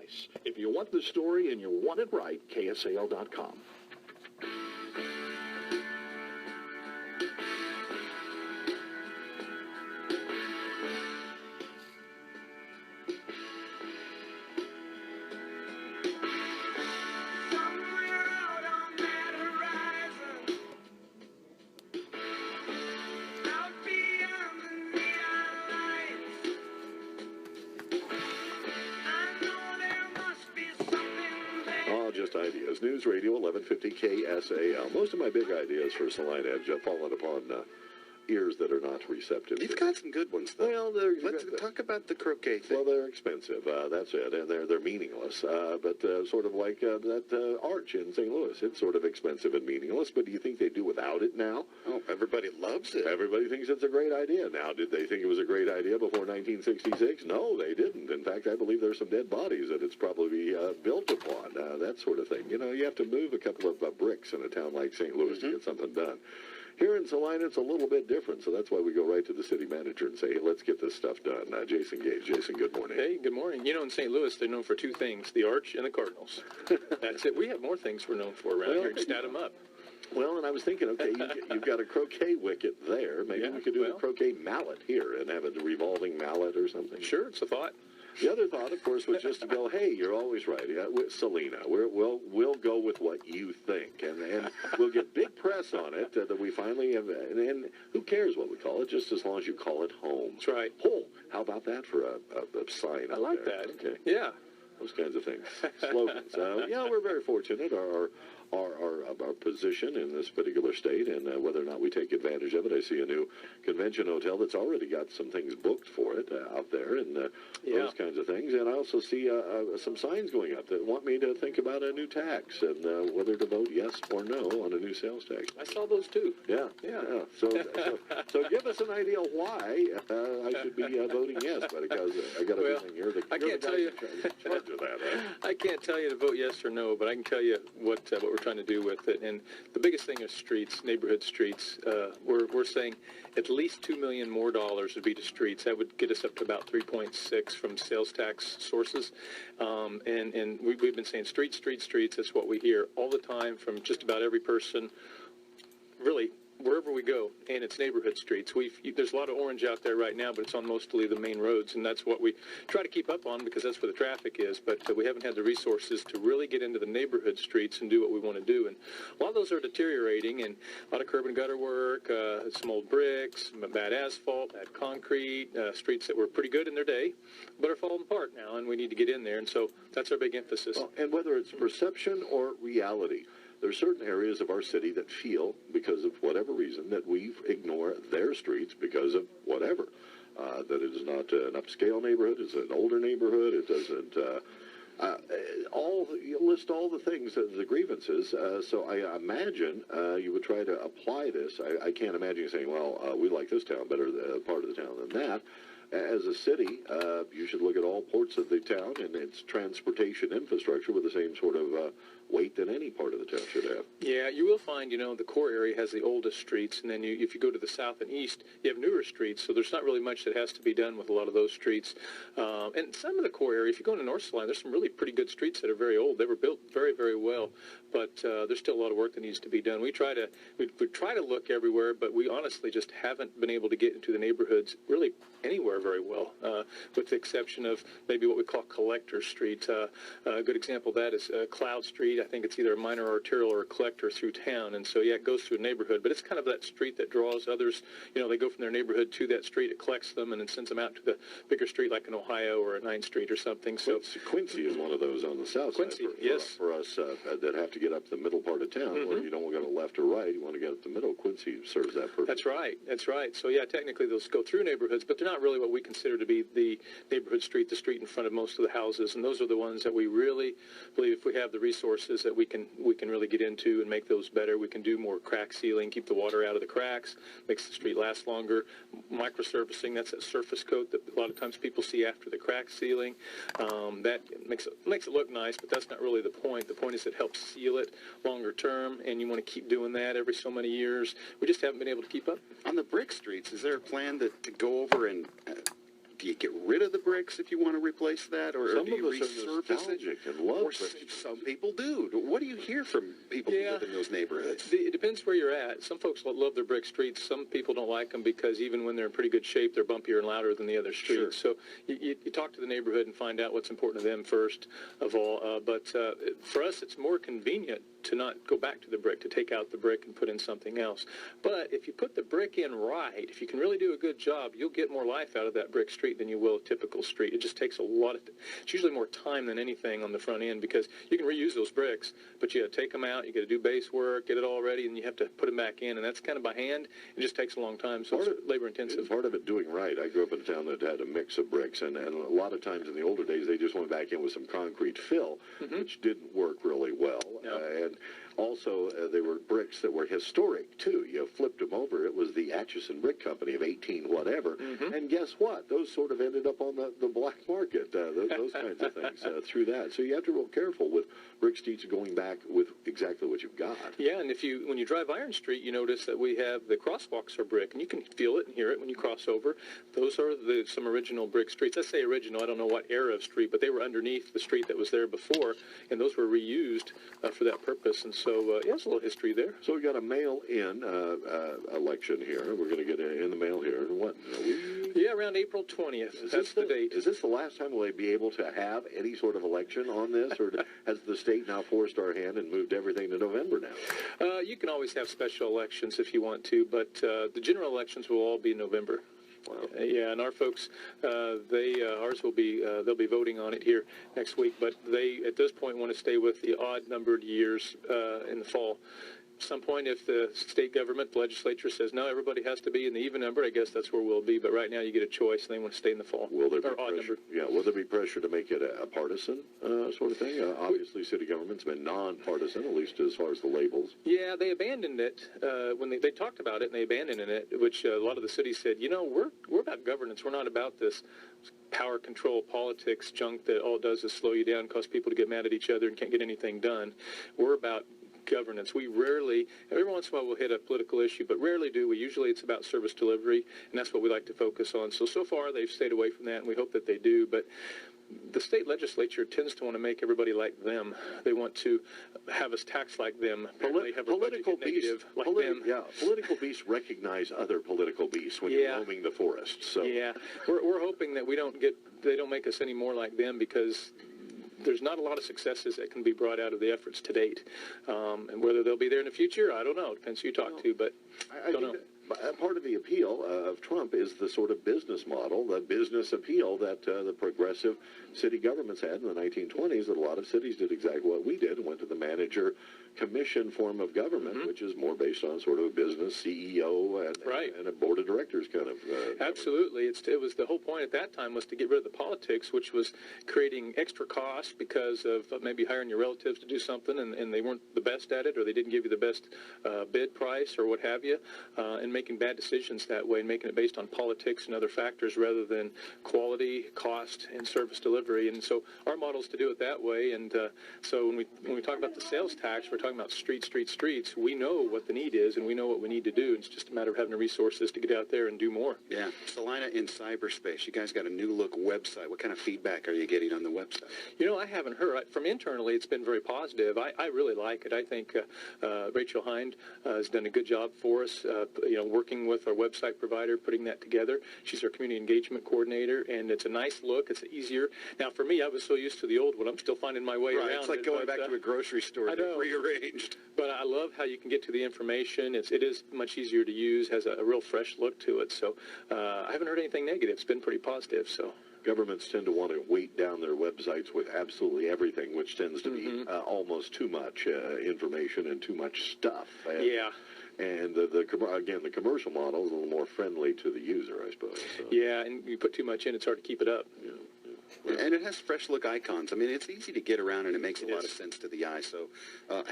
price. If you want the story and you want it right, KSAL.com. Just ideas. News Radio 1150 KSAL. Most of my big ideas for Salina have fallen upon ears that are not receptive. You've got some good ones, though. Well, let's talk about the croquet thing. Well, they're expensive. That's it, and they're meaningless. But sort of like that arch in St. Louis, it's sort of expensive and meaningless. But do you think they do without it now? Oh, everybody loves it. Everybody thinks it's a great idea. Now, did they think it was a great idea before 1966? No, they didn't. In fact, I believe there's some dead bodies that it's probably built upon. That sort of thing. You know, you have to move a couple of bricks in a town like St. Louis to get something done. Here in Salina, it's a little bit different, so that's why we go right to the city manager and say, hey, let's get this stuff done. Jason Gage. Jason, good morning. Hey, good morning. You know, in St. Louis, they're known for two things, the Arch and the Cardinals. That's it. We have more things we're known for around here. Just add them up. Well, and I was thinking, okay, you've got a croquet wicket there. Maybe we could do a croquet mallet here and have a revolving mallet or something. Sure, it's a thought. The other thought, of course, was just to go, hey, you're always right. Salina, we'll go with what you think. And we'll get big press on it that we finally have. And who cares what we call it, just as long as you call it home. That's right. Oh, how about that for a sign? I like that. Okay. Yeah. Those kinds of things. Slogans. Yeah, we're very fortunate. Our position in this particular state, and whether or not we take advantage of it. I see a new convention hotel that's already got some things booked for it out there, and those kinds of things. And I also see some signs going up that want me to think about a new tax and whether to vote yes or no on a new sales tax. I saw those too. Yeah. So give us an idea why I should be voting yes, but because I got a feeling you're the charge of that, right? I can't tell you to vote yes or no, but I can tell you what we're trying to do with it. And the biggest thing is streets, neighborhood streets. We're saying at least $2 million more would be to streets. That would get us up to about 3.6 from sales tax sources. And we've been saying streets. That's what we hear all the time from just about every person, really, wherever we go, and it's neighborhood streets. There's a lot of orange out there right now, but it's on mostly the main roads, and that's what we try to keep up on because that's where the traffic is, but we haven't had the resources to really get into the neighborhood streets and do what we want to do. And a lot of those are deteriorating, and a lot of curb and gutter work, some old bricks, bad asphalt, bad concrete, streets that were pretty good in their day, but are falling apart now, and we need to get in there, and so that's our big emphasis. Well, and whether it's perception or reality, there are certain areas of our city that feel, because of whatever reason, that we ignore their streets because of whatever. That it is not an upscale neighborhood, it's an older neighborhood, it doesn't you list all the things, the grievances. So I imagine you would try to apply this. I can't imagine you saying, well, we like this town better, part of the town than that. As a city, you should look at all ports of the town and its transportation infrastructure with the same sort of weight that any part of the town should have. Yeah, you will find, the core area has the oldest streets, and then if you go to the south and east, you have newer streets, so there's not really much that has to be done with a lot of those streets. And some of the core area, if you go into North Salina, there's some really pretty good streets that are very old. They were built very, very well, but there's still a lot of work that needs to be done. We try to look everywhere, but we honestly just haven't been able to get into the neighborhoods really anywhere very well, with the exception of maybe what we call Collector Street. A good example of that is Cloud Street. I think it's either a minor arterial or a collector through town, and so, yeah, it goes through a neighborhood, but it's kind of that street that draws others. They go from their neighborhood to that street, it collects them, and then sends them out to the bigger street like in Ohio or a 9th Street or something. So Quincy is one of those on the south side for us that have to get up the middle part of town, where you don't want to go left or right, you want to get up the middle. Quincy serves that purpose. That's right. So, yeah, technically those go through neighborhoods, but they're not really what we consider to be the neighborhood street, the street in front of most of the houses, and those are the ones that we really believe if we have the resources that we can really get into and make those better. We can do more crack sealing, keep the water out of the cracks, makes the street last longer. Microsurfacing, that's that surface coat that a lot of times people see after the crack sealing. That makes it look nice, but that's not really the point. The point is it helps seal it longer term, and you want to keep doing that every so many years. We just haven't been able to keep up. On the brick streets, is there a plan to go over and Do you get rid of the bricks if you want to replace that, or Some do you of us are resurface it? nostalgic and love Or bricks. some people do. What do you hear from people who live in those neighborhoods? It depends where you're at. Some folks love their brick streets. Some people don't like them because even when they're in pretty good shape, they're bumpier and louder than the other streets. Sure. So you talk to the neighborhood and find out what's important to them first of all. But for us, it's more convenient to not go back to the brick, to take out the brick and put in something else. But if you put the brick in right, if you can really do a good job, you'll get more life out of that brick street than you will a typical street. It just takes a lot of, it's usually more time than anything on the front end because you can reuse those bricks, but you got to take them out, you got to do base work, get it all ready, and you have to put them back in, and that's kind of by hand. It just takes a long time, so it's labor intensive. Part of it doing right. I grew up in a town that had a mix of bricks, and a lot of times in the older days, they just went back in with some concrete fill, which didn't work really well. No. And also, they were bricks that were historic, too. You flipped them over. It was the Atchison Brick Company of 18 whatever. And guess what? Those sort of ended up on the black market, those kinds of things through that. So you have to be real careful with brick streets going back with exactly what you've got. Yeah, and when you drive Iron Street, you notice that we have the crosswalks are brick, and you can feel it and hear it when you cross over. Those are some original brick streets. I say original, I don't know what era of street, but they were underneath the street that was there before, and those were reused for that purpose. And so, yeah, there's a little history there. So we got a mail-in election here. We're going to get it in the mail here. What? Yeah, around April 20th. That's the date. Is this the last time we'll be able to have any sort of election on this, or has the state now forced our hand and moved everything to November now? You can always have special elections if you want to, but the general elections will all be in November. Wow. Yeah, and our folks, ours will be, they'll be voting on it here next week, but they, at this point, want to stay with the odd-numbered years in the fall. At some point, if the state government, the legislature says, no, everybody has to be in the even number, I guess that's where we'll be. But right now, you get a choice, and they want to stay in the fall. Will there be odd pressure? number. Yeah, will there be pressure to make it a partisan sort of thing? Obviously, city government's been nonpartisan, at least as far as the labels. Yeah, they abandoned it when they talked about it, and they abandoned it, which a lot of the cities said, you know, we're about governance. We're not about this power control politics junk that all it does is slow you down, cause people to get mad at each other and can't get anything done. We're about governance. We rarely, every once in a while we'll hit a political issue, but rarely do we. Usually it's about service delivery, and that's what we like to focus on. So far they've stayed away from that, and we hope that they do. But the state legislature tends to want to make everybody like them. They want to have us tax like them. Political beasts, like them. Yeah, political beasts recognize other political beasts when you're roaming the forest. So yeah, we're hoping that they don't make us any more like them, because there's not a lot of successes that can be brought out of the efforts to date. And whether they'll be there in the future, I don't know. Depends who you talk to, but I don't know. Part of the appeal of Trump is the sort of business model, the business appeal that the progressive city governments had in the 1920s, that a lot of cities did exactly what we did and went to the manager commission form of government, which is more based on sort of a business CEO and a board of directors kind of. Absolutely. It was the whole point at that time was to get rid of the politics, which was creating extra costs because of maybe hiring your relatives to do something and they weren't the best at it, or they didn't give you the best bid price or what have you, and making bad decisions that way and making it based on politics and other factors rather than quality, cost, and service delivery. And so our model is to do it that way. And so when we talk about the sales tax, we're talking about streets. We know what the need is, and we know what we need to do. It's just a matter of having the resources to get out there and do more. Yeah. Salina, in cyberspace, you guys got a new look website. What kind of feedback are you getting on the website? You know, I haven't heard. From internally, it's been very positive. I really like it. I think Rachel Hind has done a good job for us, working with our website provider, putting that together. She's our community engagement coordinator, and it's a nice look. It's easier. Now, for me, I was so used to the old one. I'm still finding my way around. It's like going back to a grocery store rearranged. But I love how you can get to the information. It is much easier to use, has a real fresh look to it. So I haven't heard anything negative. It's been pretty positive. So governments tend to want to weight down their websites with absolutely everything, which tends to be almost too much information and too much stuff. And the commercial model is a little more friendly to the user, I suppose. So. Yeah, and you put too much in, it's hard to keep it up. Yeah. And it has fresh look icons. I mean, it's easy to get around, and it makes a lot of sense to the eye. So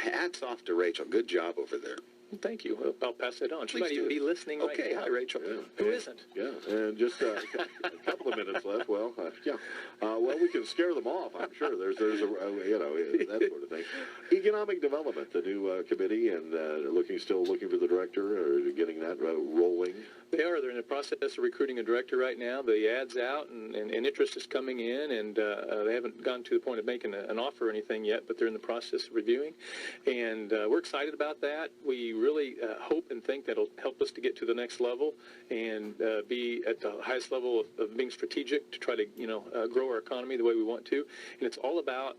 hats off to Rachel. Good job over there. Thank you. I'll pass that on. She Please might even do. be listening right Okay, now. hi, Rachel. Yeah. Who isn't? Yeah, and just a couple of minutes left. Well, well, we can scare them off. I'm sure there's that sort of thing. Economic development, the new committee, and still looking for the director or getting that rolling. They are. They're in the process of recruiting a director right now. The ad's out, and interest is coming in, and they haven't gotten to the point of making an offer or anything yet, but they're in the process of reviewing, and we're excited about that. We really hope and think that'll help us to get to the next level and be at the highest level of being strategic to try to grow our economy the way we want to. And it's all about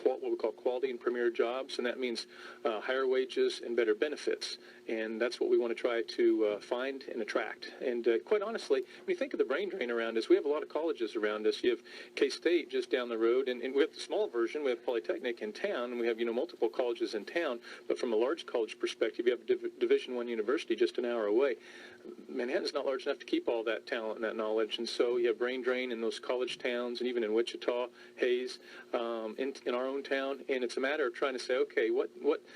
what we call quality and premier jobs, and that means higher wages and better benefits. And that's what we want to try to find and attract. And quite honestly, when you think of the brain drain around us, we have a lot of colleges around us. You have K-State just down the road, and we have the small version. We have Polytechnic in town, and we have multiple colleges in town. But from a large college perspective, you have a Division I university just an hour away. Manhattan's not large enough to keep all that talent and that knowledge, and so you have brain drain in those college towns, and even in Wichita, Hayes, in our own town. And it's a matter of trying to say, okay, what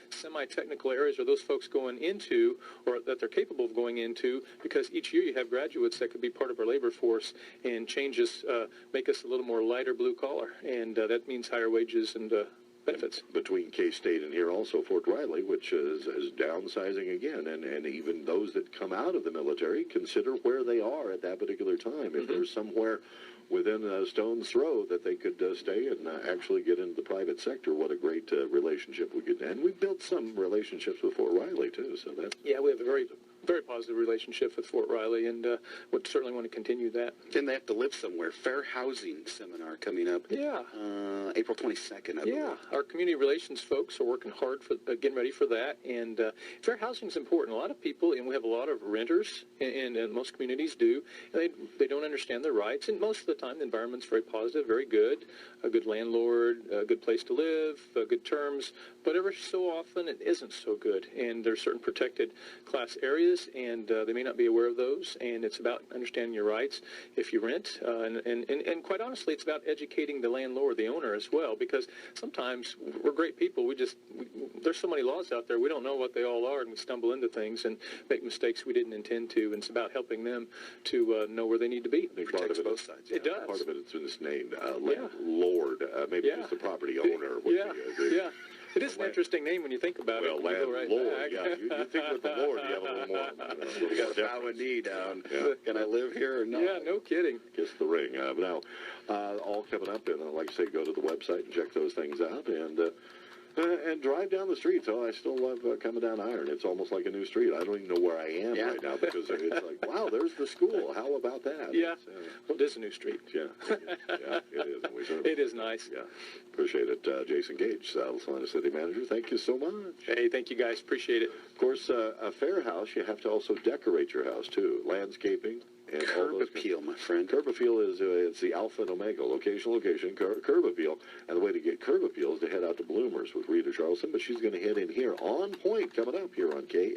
semi-technical areas are those folks going into, or that they're capable of going into? Because each year you have graduates that could be part of our labor force, and changes make us a little more lighter blue collar, and that means higher wages and benefits. Between K-State and here also Fort Riley, which is downsizing again, and even those that come out of the military consider where they are at that particular time. If there's somewhere within a stone's throw that they could stay and actually get into the private sector, what a great relationship we could. And we've built some relationships with Fort Riley too. So that's we have a very positive relationship with Fort Riley, and would certainly want to continue that. Then they have to live somewhere. Fair housing seminar coming up. Yeah. April 22nd, I believe. Yeah, our community relations folks are working hard for getting ready for that, and fair housing is important. A lot of people, and we have a lot of renters, and most communities do, and they don't understand their rights, and most of the time the environment's very positive, very good, a good landlord, a good place to live, good terms, but ever so often it isn't so good, and there's certain protected class areas, and they may not be aware of those, and it's about understanding your rights if you rent, and quite honestly, it's about educating the landlord, the owner as well, because sometimes we're great people. There's so many laws out there, we don't know what they all are, and we stumble into things and make mistakes we didn't intend to, and it's about helping them to know where they need to be. I think part of it, both sides. It does. Part of it is named landlord, maybe just the property owner. Would be, It is an interesting name when you think about it. Well, You go right landlord, back. yeah. You think with the Lord, you have a little more. You got to bow a knee down. Yeah. Can I live here or not? Yeah, no kidding. Kiss the ring. Now, all coming up, and like I say, go to the website and check those things out, and drive down the street. So I still love coming down Iron. It's almost like a new street. I don't even know where I am right now, because it's like, wow, there's the school. How about that? Yeah. Well, it is a new street. Yeah, it is. And we certainly, It is nice. Yeah, appreciate it. Jason Gage, South Salina City Manager. Thank you so much. Hey, thank you guys. Appreciate it. Of course, a fair house, you have to also decorate your house too. Landscaping. And all Curb those appeal, my friend. Curb appeal is it's the alpha and omega, location, curb appeal. And the way to get curb appeal is to head out to Bloomers with Rita Charleston, but she's going to head in here on point coming up here on KSAL.